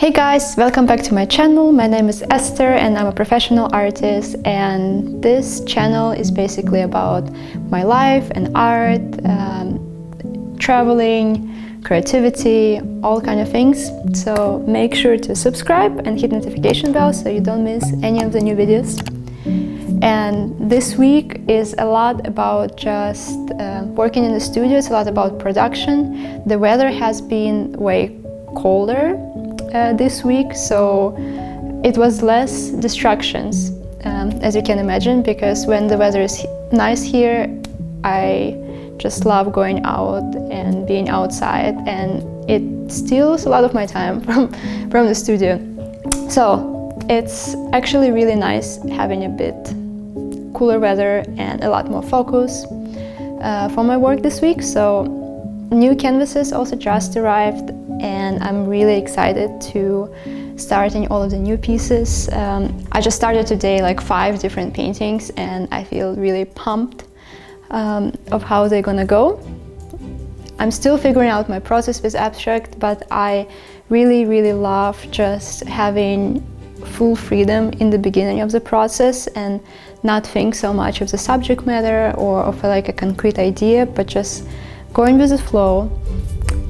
Hey guys, welcome back to my channel. My name is Esther and I'm a professional artist, and this channel is basically about my life and art, traveling, creativity, all kind of things. So make sure to subscribe and hit notification bell so you don't miss any of the new videos. And this week is a lot about just working in the studio. It's a lot about production. The weather has been way colder this week, so it was less distractions, as you can imagine, because when the weather is nice here, I just love going out and being outside, and it steals a lot of my time from the studio. So it's actually really nice having a bit cooler weather and a lot more focus for my work this week. So new canvases also just arrived, and I'm really excited to starting all of the new pieces. I just started today like 5 different paintings, and I feel really pumped of how they're gonna go. I'm still figuring out my process with abstract, but I really love just having full freedom in the beginning of the process and not think so much of the subject matter or of like a concrete idea, but just going with the flow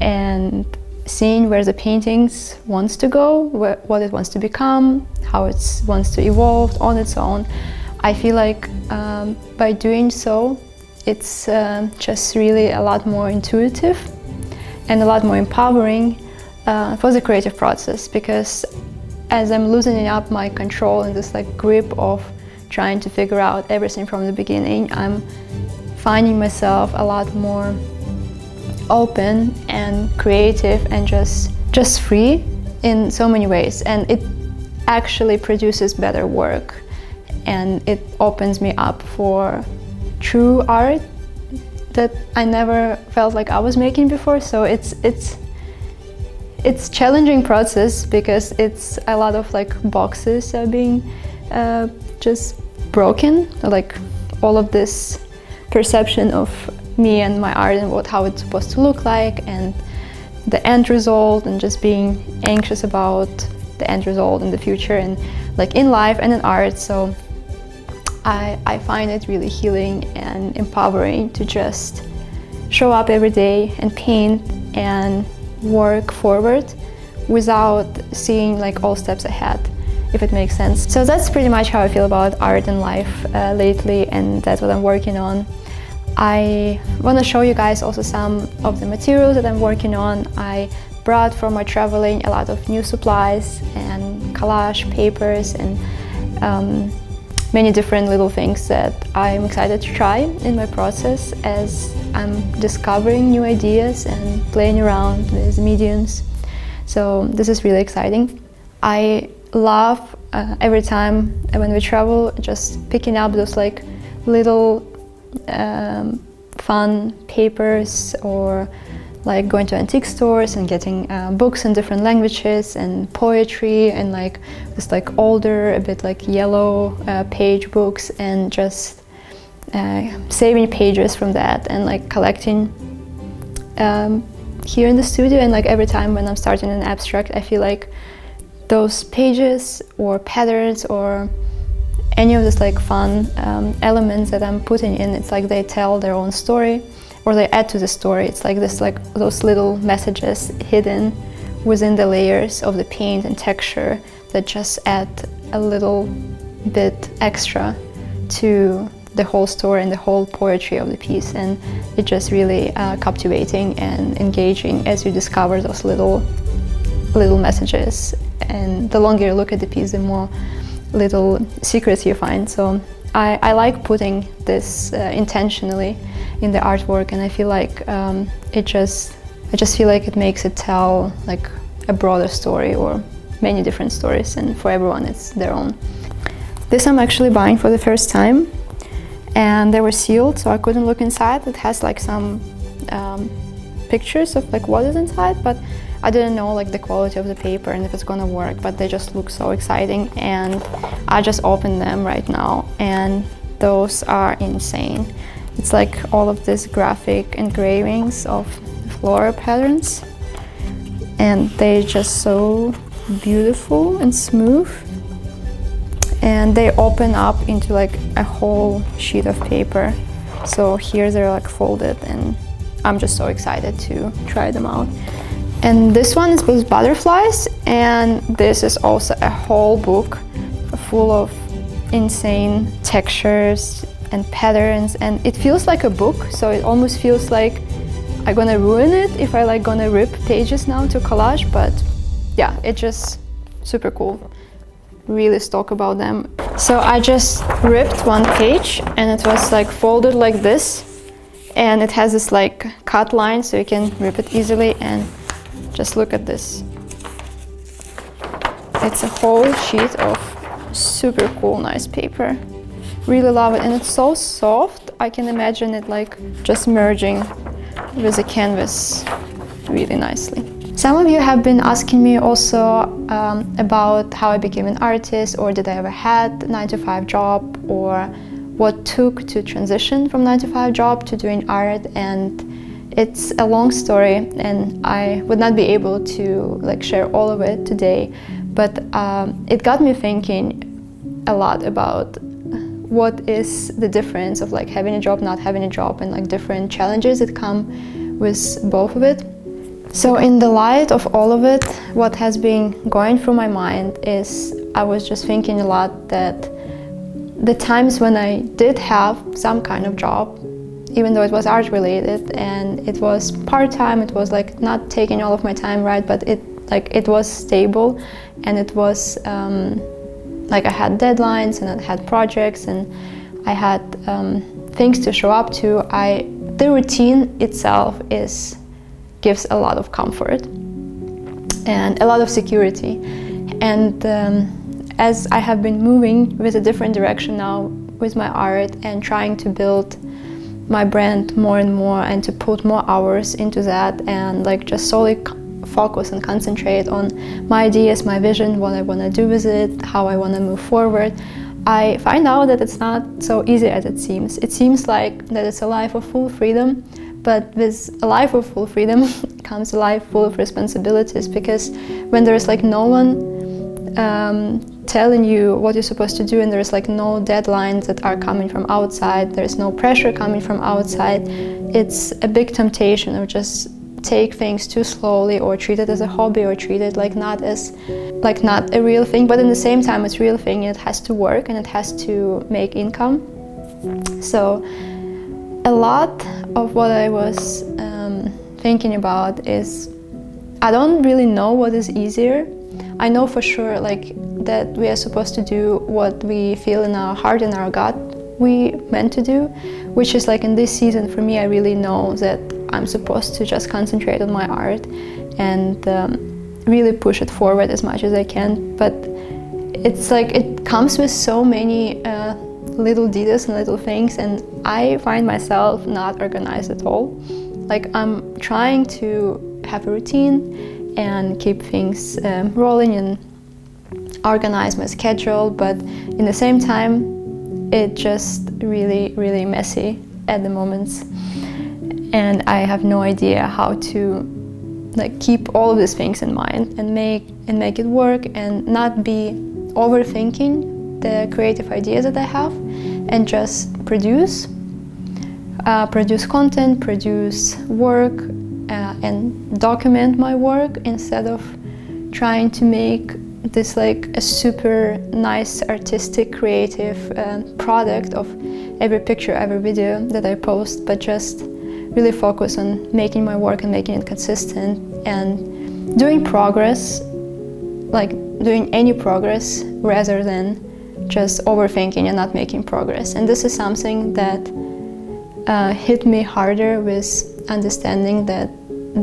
and seeing where the paintings wants to go, what it wants to become, how it wants to evolve on its own. I feel like by doing so, it's just really a lot more intuitive and a lot more empowering for the creative process, because as I'm loosening up my control and this like grip of trying to figure out everything from the beginning, I'm finding myself a lot more open and creative and just free in so many ways, and it actually produces better work, and it opens me up for true art that I never felt like I was making before. So it's challenging process, because it's a lot of like boxes are being just broken, like all of this perception of me and my art and how it's supposed to look like and the end result, and just being anxious about the end result in the future and like in life and in art. So I find it really healing and empowering to just show up every day and paint and work forward without seeing like all steps ahead, if it makes sense. So that's pretty much how I feel about art and life lately, and that's what I'm working on. I want to show you guys also some of the materials that I'm working on. I brought from my traveling a lot of new supplies and collage papers and many different little things that I'm excited to try in my process as I'm discovering new ideas and playing around with mediums. So this is really exciting. I love every time when we travel just picking up those like little fun papers, or like going to antique stores and getting books in different languages and poetry and like this like older, a bit like yellow page books, and just saving pages from that and like collecting here in the studio. And like every time when I'm starting an abstract, I feel like those pages or patterns or any of this like fun elements that I'm putting in, it's like they tell their own story or they add to the story. It's like this, like those little messages hidden within the layers of the paint and texture that just add a little bit extra to the whole story and the whole poetry of the piece. And it's just really captivating and engaging as you discover those little messages. And the longer you look at the piece, the more little secrets you find. So I like putting this intentionally in the artwork, and I feel like I just feel like it makes it tell like a broader story or many different stories, and for everyone it's their own. This I'm actually buying for the first time, and they were sealed, so I couldn't look inside. It has like some pictures of like what is inside, but I didn't know like the quality of the paper and if it's gonna work, but they just look so exciting, and I just opened them right now, and those are insane. It's like all of these graphic engravings of floral patterns, and they're just so beautiful and smooth, and they open up into like a whole sheet of paper. So here they're like folded, and I'm just so excited to try them out. And this one is with butterflies, and this is also a whole book full of insane textures and patterns, and it feels like a book, so it almost feels like I'm gonna ruin it if I like gonna rip pages now to collage, but yeah, it's just super cool. Really stoked about them. So I just ripped one page, and it was like folded like this, and it has this like cut line so you can rip it easily, and just look at this. It's a whole sheet of super cool, nice paper. Really love it, and it's so soft. I can imagine it like just merging with the canvas really nicely. Some of you have been asking me also about how I became an artist, or did I ever had a 9-to-5 job, or what took to transition from 9-to-5 job to doing art. And it's a long story, and I would not be able to like share all of it today, but it got me thinking a lot about what is the difference of like having a job, not having a job, and like different challenges that come with both of it. So in the light of all of it, what has been going through my mind is I was just thinking a lot that the times when I did have some kind of job, even though it was art related and it was part-time, it was like not taking all of my time, right, but it was stable, and it was like I had deadlines, and I had projects, and I had things to show up to. The routine itself gives a lot of comfort and a lot of security. And as I have been moving with a different direction now with my art and trying to build my brand more and more, and to put more hours into that, and like just solely focus and concentrate on my ideas, my vision, what I want to do with it, how I want to move forward, I find out that it's not so easy as it seems. It seems like that it's a life of full freedom, but with a life of full freedom comes a life full of responsibilities, because when there's like no one telling you what you're supposed to do, and there's like no deadlines that are coming from outside, there's no pressure coming from outside, it's a big temptation of just take things too slowly, or treat it as a hobby, or treat it like not a real thing, but in the same time it's a real thing. It has to work, and it has to make income. So a lot of what I was thinking about is I don't really know what is easier. I know for sure like that we are supposed to do what we feel in our heart and our gut we meant to do, which is like in this season for me, I really know that I'm supposed to just concentrate on my art and really push it forward as much as I can. But it's like it comes with so many little details and little things, and I find myself not organized at all. Like I'm trying to have a routine and keep things rolling and organize my schedule, but in the same time it's just really messy at the moments, and I have no idea how to like keep all of these things in mind and make it work, and not be overthinking the creative ideas that I have, and just produce content, produce work, and document my work, instead of trying to make this like a super nice artistic creative product of every picture, every video that I post, but just really focus on making my work and making it consistent and doing progress, like doing any progress rather than just overthinking and not making progress. And this is something that hit me harder with understanding that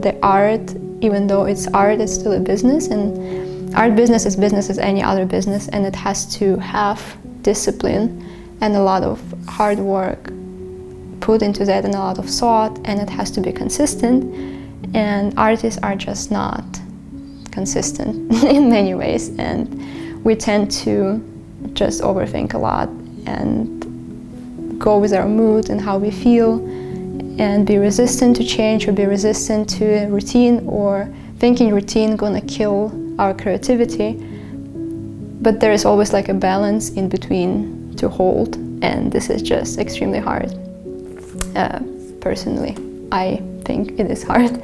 the art, even though it's art, it's still a business, and art business is business as any other business, and it has to have discipline and a lot of hard work put into that, and a lot of thought, and it has to be consistent, and artists are just not consistent in many ways, and we tend to just overthink a lot and go with our mood and how we feel, and be resistant to change, or be resistant to a routine, or thinking routine gonna kill our creativity, but there is always like a balance in between to hold, and this is just extremely hard. Personally, I think it is hard.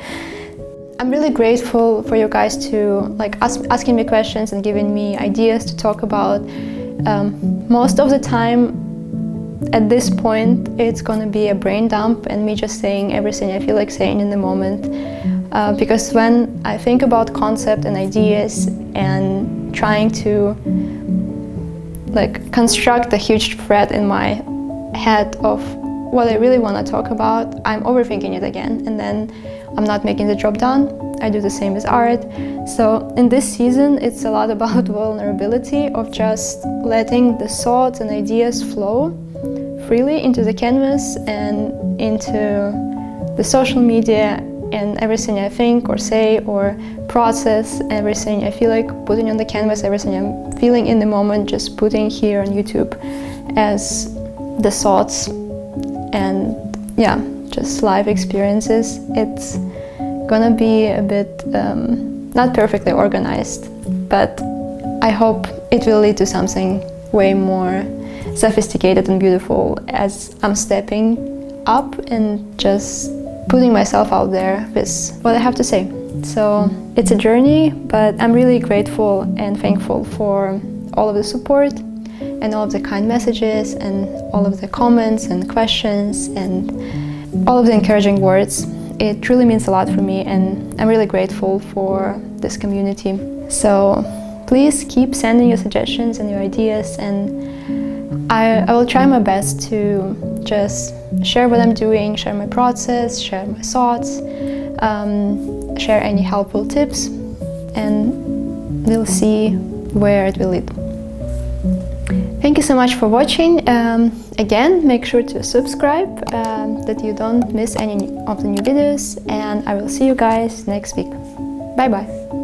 I'm really grateful for you guys to like asking me questions and giving me ideas to talk about. Most of the time, at this point, it's gonna be a brain dump and me just saying everything I feel like saying in the moment. Because when I think about concept and ideas and trying to like construct a huge thread in my head of what I really want to talk about, I'm overthinking it again, and then I'm not making the job done. I do the same with art. So in this season, it's a lot about vulnerability, of just letting the thoughts and ideas flow freely into the canvas and into the social media, and everything I think or say or process, everything I feel like putting on the canvas, everything I'm feeling in the moment, just putting here on YouTube as the thoughts and yeah, just live experiences. It's gonna be a bit not perfectly organized, but I hope it will lead to something way more sophisticated and beautiful as I'm stepping up and just putting myself out there with what I have to say. So it's a journey, but I'm really grateful and thankful for all of the support and all of the kind messages and all of the comments and questions and all of the encouraging words. It truly means a lot for me, and I'm really grateful for this community. So please keep sending your suggestions and your ideas, and I will try my best to just share what I'm doing, share my process, share my thoughts, share any helpful tips, and we'll see where it will lead. Thank you so much for watching. Again, make sure to subscribe that you don't miss any of the new videos, and I will see you guys next week. Bye bye.